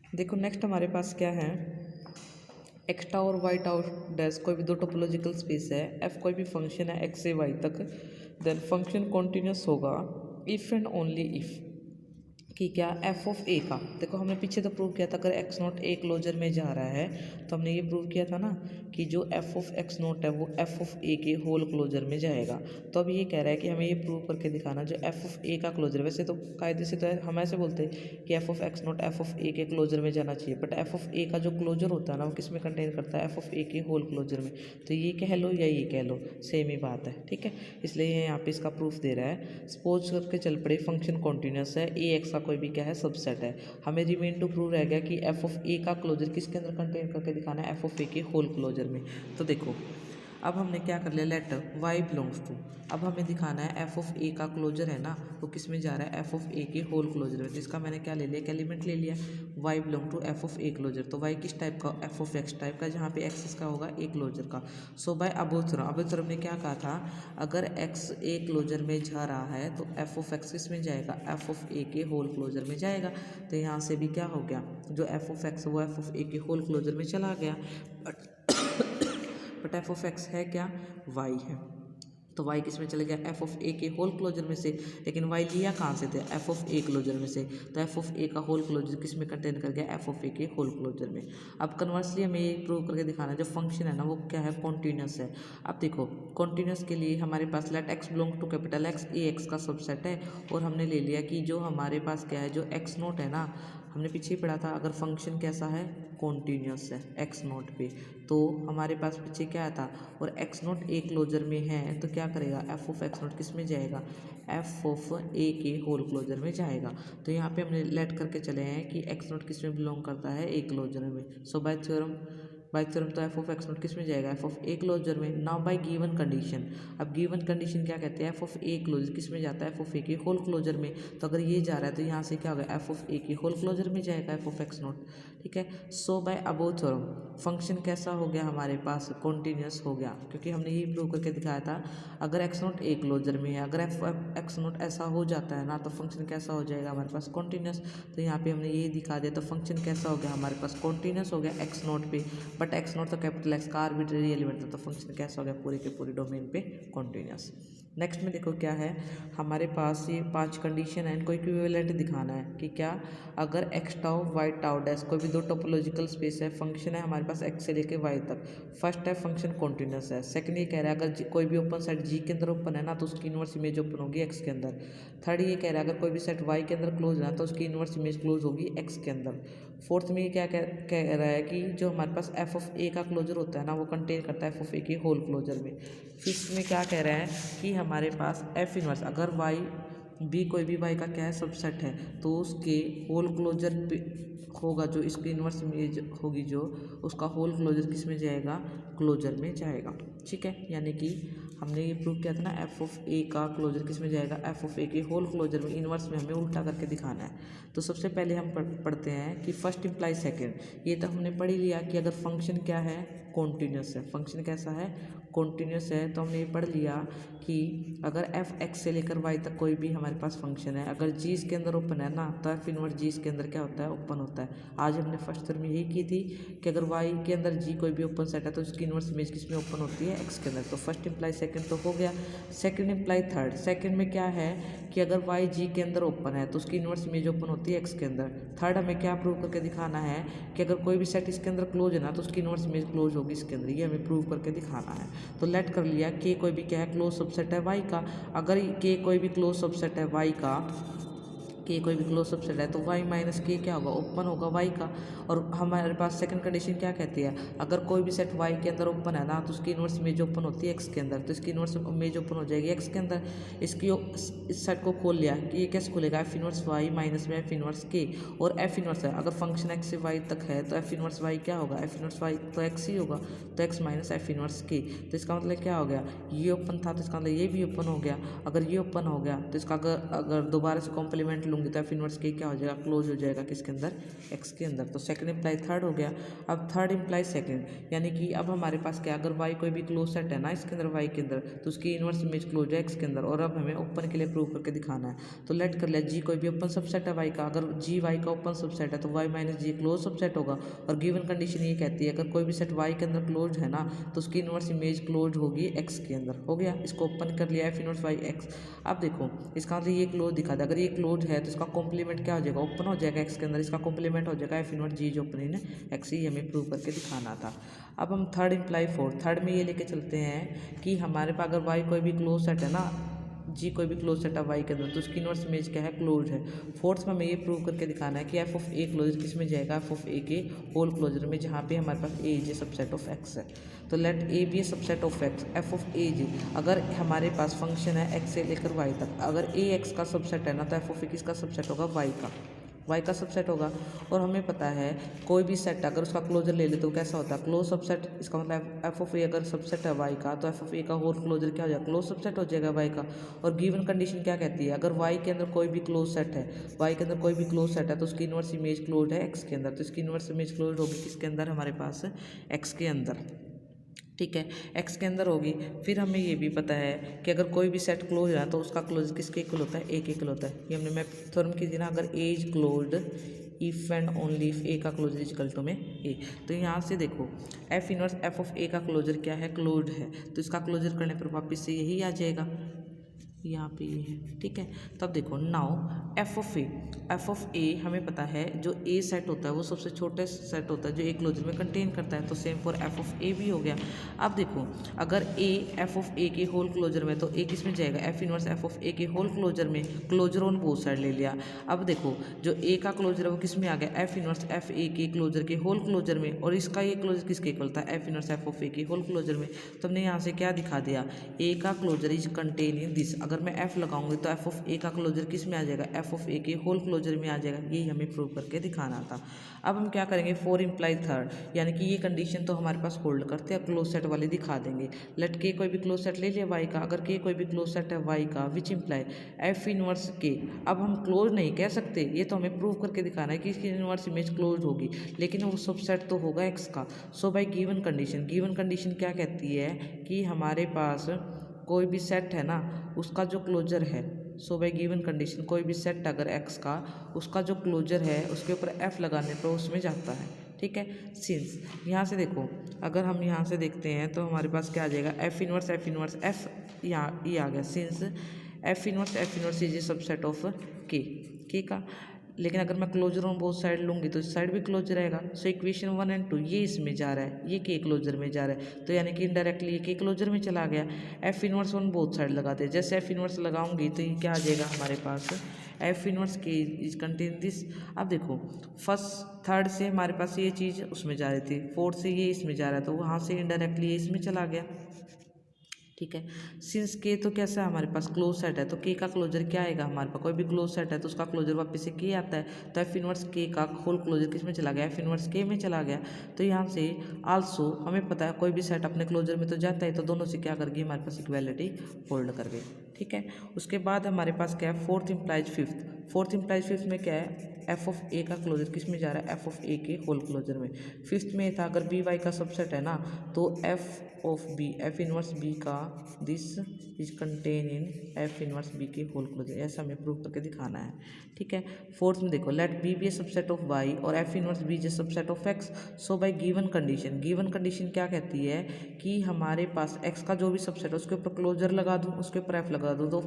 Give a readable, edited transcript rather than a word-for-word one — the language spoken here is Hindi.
देखो नेक्स्ट हमारे पास क्या है, एक्स टाउ और वाई टाउ डैश कोई भी दो टोपोलॉजिकल स्पेस है, एफ कोई भी फंक्शन है एक्स से वाई तक, देन फंक्शन कॉन्टिन्यूस होगा इफ़ एंड ओनली इफ़ कि क्या एफ ऑफ ए का, देखो हमने पीछे तो प्रूव किया था अगर एक्स नॉट ए क्लोजर में जा रहा है तो हमने ये प्रूव किया था ना कि जो एफ ऑफ एक्स नॉट है वो एफ ऑफ ए के होल क्लोजर में जाएगा। तो अब ये कह रहा है कि हमें ये प्रूव करके दिखाना जो एफ ऑफ ए का क्लोजर, वैसे तो कायदे से तो हम ऐसे बोलते हैं कि F of X not F of A के क्लोजर में जाना चाहिए, बट एफ ऑफ ए का जो क्लोजर होता है ना वो किस में कंटेन करता है, एफ ऑफ ए के होल क्लोजर में। तो ये कह लो या ये कह लो सेम ही बात है, ठीक है। इसलिए ये यहाँ पे इसका प्रूफ दे रहा है। सपोज करके चल पड़े फंक्शन कॉन्टिन्यूस है, ए एक्स का कोई भी क्या है सबसेट है, हमें रिमेन टू प्रूव रह गया कि एफ ऑफ ए का क्लोजर किसके अंदर कंटेन करके दिखाना है, एफ ऑफ ए के होल क्लोजर में। तो देखो अब हमने क्या कर लिया, लेट वाई बिलोंग्स टू, अब हमें दिखाना है एफ ऑफ ए का क्लोजर है ना वो किस में जा रहा है, एफ ऑफ ए के होल क्लोजर में। तो इसका मैंने क्या ले लिया, एक एलिमेंट ले लिया Y belong to F of A closure. तो वाई किस टाइप का, एफ ऑफ एक्स टाइप का, जहाँ पे एक्स का होगा ए क्लोजर का। सो बाय अबोव थ्योरम ने क्या कहा था, अगर एक्स ए क्लोजर में जा रहा है तो एफ ऑफ एक्स किस में जाएगा, एफ ऑफ ए के होल क्लोजर में जाएगा। तो यहाँ से भी क्या हो गया, जो एफ ऑफ एक्स वो एफ ऑफ ए के होल क्लोजर में चला गया। बट एफ ऑफ एक्स है क्या, वाई है, तो वाई किस में चले गया, एफ ऑफ ए के होल क्लोजर में से। लेकिन वाई लिया कहाँ से थे, एफ ऑफ ए क्लोजर में से। तो एफ ऑफ ए का होल क्लोजर किस में कंटेन कर गया, एफ ऑफ ए के होल क्लोजर में। अब कन्वर्सली हमें ये प्रूव करके दिखाना है जो फंक्शन है ना वो क्या है, कॉन्टिन्यूस है। अब देखो कॉन्टिन्यूस के लिए हमारे पास let X belong to capital X, A X का सबसेट है, और हमने ले लिया कि जो हमारे पास क्या है, जो एक्स नोट है ना, हमने पीछे ही पढ़ा था अगर फंक्शन कैसा है, कॉन्टिन्यूस है एक्स नोट पे, तो हमारे पास पीछे क्या था, और एक्स नोट ए क्लोजर में है तो क्या करेगा, एफ ऑफ एक्स नोट किस में जाएगा, एफ ऑफ ए के होल क्लोजर में जाएगा। तो यहाँ पे हमने लेट करके चले हैं कि एक्स नोट किस में बिलोंग करता है, ए क्लोजर में। सो बाय थ्योरम तो एफ ऑफ एक्स नोट किस में जाएगा, एफ ऑफ ए क्लोजर में। नाउ बाय गिवन कंडीशन, अब गिवन कंडीशन क्या कहते हैं, एफ ऑफ ए क्लोजर किस में जाता है, एफ ऑफ ए के होल क्लोजर में। तो अगर ये जा रहा है तो यहाँ से क्या होगा, एफ ऑफ ए के होल क्लोजर में जाएगा एफ ऑफ एक्स नोट, ठीक है। सो बाय अबोव थ्योरम फंक्शन कैसा हो गया हमारे पास, कॉन्टिन्यूस हो गया, क्योंकि हमने ये प्रूव करके दिखाया था अगर एक्स नोट ए क्लोजर में है, अगर एफ एक्स नोट ऐसा हो जाता है ना तो फंक्शन कैसा हो जाएगा हमारे पास, कॉन्टिन्यूस। तो यहाँ पे हमने ये दिखा दिया, तो फंक्शन कैसा हो गया हमारे पास, कॉन्टिन्यूस हो गया एक्स नोट पे। बट एक्स नोट तो कैपिटल एक्स का आर्बिट्रेरी एलिमेंट था, तो फंक्शन कैसा हो गया, पूरे के पूरे डोमेन पे कॉन्टिन्यूस। नेक्स्ट में देखो क्या है हमारे पास, ये 5 कंडीशन है, इनको इक्विवेलेंट दिखाना है कि क्या, अगर X tau Y tau dash कोई भी दो टोपोलॉजिकल स्पेस है, फंक्शन है हमारे पास एक्स से लेके वाई तक। फर्स्ट है फंक्शन कॉन्टिन्यूस है, सेकंड ये कह रहा है अगर कोई भी ओपन सेट जी के अंदर ओपन है ना तो उसकी इनवर्स इमेज ओपन होगी एक्स के अंदर। थर्ड ये कह रहा है अगर कोई भी सेट वाई के अंदर क्लोज है ना तो उसकी इनवर्स इमेज क्लोज होगी एक्स के अंदर। फोर्थ में ये क्या कह रहा है कि जो हमारे पास एफ ऑफ ए का क्लोजर होता है ना वो कंटेन करता है एफ ऑफ ए के होल क्लोजर में। फिफ्थ में क्या कह रहा है कि हमारे पास एफ इनवर्स, अगर वाई बी कोई भी वाई का क्या है सबसेट है तो उसके होल क्लोजर पे होगा, जो इसकी इनवर्स इमेज होगी जो उसका होल क्लोजर किस में जाएगा, क्लोजर में जाएगा, ठीक है। यानी कि हमने ये प्रूव किया था ना एफ ऑफ ए का क्लोजर किस में जाएगा, एफ ऑफ ए के होल क्लोजर में। इनवर्स में हमें उल्टा करके दिखाना है। तो सबसे पहले हम पढ़ते हैं कि फर्स्ट इम्प्लाई सेकेंड, ये तो हमने पढ़ ही लिया कि अगर फंक्शन क्या है, कॉन्टिन्यूस है, फंक्शन कैसा है, कॉन्टिन्यूस है। तो हमने ये पढ़ लिया कि अगर एफ एक्स से लेकर वाई तक कोई भी हमारे पास फंक्शन है, अगर जी इसके अंदर ओपन है ना तो एफ इनवर्स जी इसके अंदर क्या होता है, ओपन होता है। आज हमने फर्स्ट थ्योरम में यही की थी कि अगर वाई के अंदर जी कोई भी ओपन सेट है तो उसकी इनवर्स इमेज किस में ओपन होती है, एक्स के अंदर। तो फर्स्ट इम्प्लाई सेकंड तो हो गया, सेकंड इम्प्लाई थर्ड। सेकंड में क्या है कि अगर वाई जी के अंदर ओपन है तो उसकी इनवर्स इमेज ओपन होती है एक्स के अंदर। थर्ड हमें क्या प्रूव करके दिखाना है कि अगर कोई भी सेट इसके अंदर क्लोज है ना तो उसकी इनवर्स इमेज क्लोज होगी इसके अंदर, ये हमें प्रूव करके दिखाना है। तो लेट कर लिया के कोई भी क्या है, क्लोज सबसेट है वाई का। अगर के कोई भी क्लोज सबसेट है वाई का, के कोई भी क्लोज सबसेट है तो वाई माइनस के क्या होगा, ओपन होगा वाई का। और हमारे पास सेकंड कंडीशन क्या कहती है, अगर कोई भी सेट वाई के अंदर ओपन है ना तो उसकी इनवर्स इमेज ओपन होती है एक्स के अंदर, तो इसकी इनवर्स इमेज ओपन हो जाएगी एक्स के अंदर। इसकी इस सेट को खोल लिया कि ये कैसे खुलेगा, एफ इनवर्स वाई माइनस में एफ इनवर्स के। और एफ इनवर्स है, अगर फंक्शन एक्स से वाई तक है तो एफ इनवर्स वाई क्या होगा, एफ इनवर्स वाई तो एक्स ही होगा, तो एक्स माइनस एफ इनवर्स के। तो इसका मतलब क्या हो गया, ये ओपन था तो इसका मतलब ये भी ओपन हो गया। अगर ये ओपन हो गया तो इसका अगर दोबारा से कॉम्प्लीमेंट लूँगा लूँगी तो एफ इनवर्स के क्या हो जाएगा, क्लोज हो जाएगा किसके अंदर, एक्स के अंदर। तो सेकंड इम्प्लाई थर्ड हो गया। अब थर्ड इम्प्लाई सेकंड, यानी कि अब हमारे पास क्या, अगर वाई कोई भी क्लोज सेट है ना इसके अंदर वाई के अंदर, तो उसकी इनवर्स इमेज क्लोज है एक्स के अंदर। और अब हमें ओपन के लिए प्रूव करके दिखाना है। तो लेट कर लिया जी कोई भी ओपन सबसेट है वाई का, अगर जी वाई का ओपन सबसेट है तो वाई माइनस जी क्लोज सबसेट होगा। और गिवन कंडीशन ये कहती है अगर कोई भी सेट वाई के अंदर क्लोज है ना तो उसकी इनवर्स इमेज क्लोज होगी एक्स के अंदर। हो गया, इसको ओपन कर लिया एफ इनवर्स वाई एक्स। अब देखो इसका मतलब ये क्लोज दिखा दे, अगर ये क्लोज है तो इसका कॉम्प्लीमेंट क्या हो जाएगा, ओपन हो जाएगा एक्स के अंदर, इसका कॉम्प्लीमेंट हो जाएगा एफ इनवर्स जी जो ओपन है एक्स, ही हमें प्रूव करके दिखाना था। अब हम थर्ड इम्प्लाई फोर्थ, थर्ड में ये लेके चलते हैं कि हमारे पास अगर वाई कोई भी क्लोज सेट है ना, जी कोई भी क्लोज सेट है वाई के अंदर, तो उसकी इनवर्स इमेज क्या है, क्लोज है। फोर्थ में हमें ये प्रूव करके दिखाना है कि एफ ऑफ ए क्लोजर किस में जाएगा, एफ ऑफ ए के होल क्लोजर में, जहाँ पे हमारे पास A J subset of X है। तो let A be a subset of X, F of A J, अगर हमारे पास फंक्शन है एक्स से लेकर वाई तक, अगर ए एक्स का सबसेट है ना तो एफ ऑफ ए किसका सबसेट होगा, वाई का सबसेट होगा। और हमें पता है कोई भी सेट अगर उसका क्लोजर ले ले तो कैसा होता है, क्लोज सबसेट। इसका मतलब एफ ऑफ ए अगर सबसेट है वाई का तो एफ ऑफ ए का होल क्लोजर क्या हो जाएगा, क्लोज सबसेट हो जाएगा वाई का। और गिवन कंडीशन क्या कहती है, अगर वाई के अंदर कोई भी क्लोज सेट है, वाई के अंदर कोई भी क्लोज सेट है तो उसकी इनवर्स इमेज क्लोज है एक्स के अंदर। तो इसकी इनवर्स इमेज क्लोज होगी किसके अंदर, हमारे पास एक्स के अंदर। ठीक है, एक्स के अंदर होगी। फिर हमें ये भी पता है कि अगर कोई भी सेट क्लोज है तो उसका क्लोज किसके इक्वल होता है, ए के इक्वल होता है। ये हमने मैं थ्योरम की थी ना, अगर A is closed if and only if A का क्लोजर इज इक्वल टू में ए। तो यहाँ से देखो एफ इनवर्स एफ ऑफ ए का क्लोजर क्या है, क्लोज्ड है, तो इसका क्लोजर करने पर वापस से यही आ जाएगा, यहाँ पे ये है। ठीक है, तब देखो नाउ एफ ऑफ ए हमें पता है जो ए सेट होता है वो सबसे छोटे सेट होता है जो ए क्लोजर में कंटेन करता है। तो सेम फॉर एफ ऑफ ए भी हो गया। अब देखो अगर ए एफ ऑफ ए के होल क्लोजर में, तो ए किस में जाएगा, F inverse F of A के होल क्लोजर में, क्लोजर ऑन बोथ साइड ले लिया। अब देखो जो ए का क्लोजर है वो किस में आ गया, एफ इनवर्स एफ ए के क्लोजर के होल क्लोजर में, और इसका ये क्लोजर किसके इक्वल था, F inverse F of A के होल क्लोजर में। तो हमने यहाँ से क्या दिखा दिया, ए का closure is contain in this. अगर मैं एफ लगाऊंगी तो एफ ऑफ ए का क्लोजर किस में आ जाएगा, एफ ऑफ ए के होल क्लोजर में आ जाएगा। यही हमें प्रूव करके दिखाना था। अब हम क्या करेंगे, फोर इम्प्लाई थर्ड, यानी कि ये कंडीशन तो हमारे पास होल्ड करते हैं, क्लोज सेट वाले दिखा देंगे। लेट के कोई भी क्लोज सेट ले लिया वाई का, अगर के कोई भी क्लोज सेट है वाई का विच इम्प्लाई एफ इनवर्स के। अब हम क्लोज नहीं कह सकते, ये तो हमें प्रूव करके दिखाना है कि इसकी इनवर्स इमेज क्लोज होगी, लेकिन वो सबसेट तो होगा एक्स का। सो बाई गिवन कंडीशन क्या कहती है कि हमारे पास कोई भी सेट है ना उसका जो क्लोजर है, सो बाई गिवन कंडीशन कोई भी सेट अगर एक्स का, उसका जो क्लोजर है उसके ऊपर एफ लगाने पर उसमें जाता है। ठीक है, सिंस यहाँ से देखो अगर हम यहाँ से देखते हैं तो हमारे पास क्या आ जाएगा, एफ इनवर्स एफ यहाँ ये आ गया, since F inverse is a subset of के का। लेकिन अगर मैं क्लोजर ऑन बोथ साइड लूँगी तो इस साइड भी क्लोजर रहेगा। सो इक्वेशन 1 और 2 ये इसमें जा रहा है, ये के क्लोजर में जा रहा है, तो यानी कि इनडायरेक्टली ये के क्लोजर में चला गया। F inverse on both side लगाते हैं, जैसे एफ इनवर्स लगाऊंगी तो ये क्या आ जाएगा हमारे पास, एफ इनवर्स के इज कंटेन दिस। अब देखो फर्स्ट थर्ड से हमारे पास ये चीज़ उसमें जा रही थी, फोर्थ से ये इसमें जा रहा था, वहाँ से इनडायरेक्टली ये इसमें चला गया। ठीक है, सिंस के तो कैसा है हमारे पास क्लोज सेट है, तो के का क्लोजर क्या आएगा, हमारे पास कोई भी क्लोज सेट है तो उसका क्लोजर वापस से के आता है। तो एफ इनवर्स के का होल क्लोजर किस में चला गया, एफ इनवर्स के में चला गया। तो यहाँ से आल्सो हमें पता है कोई भी सेट अपने क्लोजर में तो जाता है, तो दोनों से क्या कर गई हमारे पास इक्वालिटी होल्ड कर गई। ठीक है, उसके बाद हमारे पास क्या है, फोर्थ इम्प्लाइज फिफ्थ में क्या है, एफ ऑफ ए का क्लोजर किस में जा रहा है, एफ ऑफ ए के होल क्लोजर में। फिफ्थ में था अगर बी वाई का सबसेट है ना तो F of B F inverse B का this is contain in F inverse B के होल क्लोजर, ऐसा हमें प्रूव करके दिखाना है। ठीक है, फोर्थ में देखो let B a subset of Y और F inverse B J subset of X. So by given condition क्या कहती है कि हमारे पास एक्स का जो भी सबसेट है उसके ऊपर क्लोजर लगा दूँ, उसके ऊपर एफ लगा दूँ, तो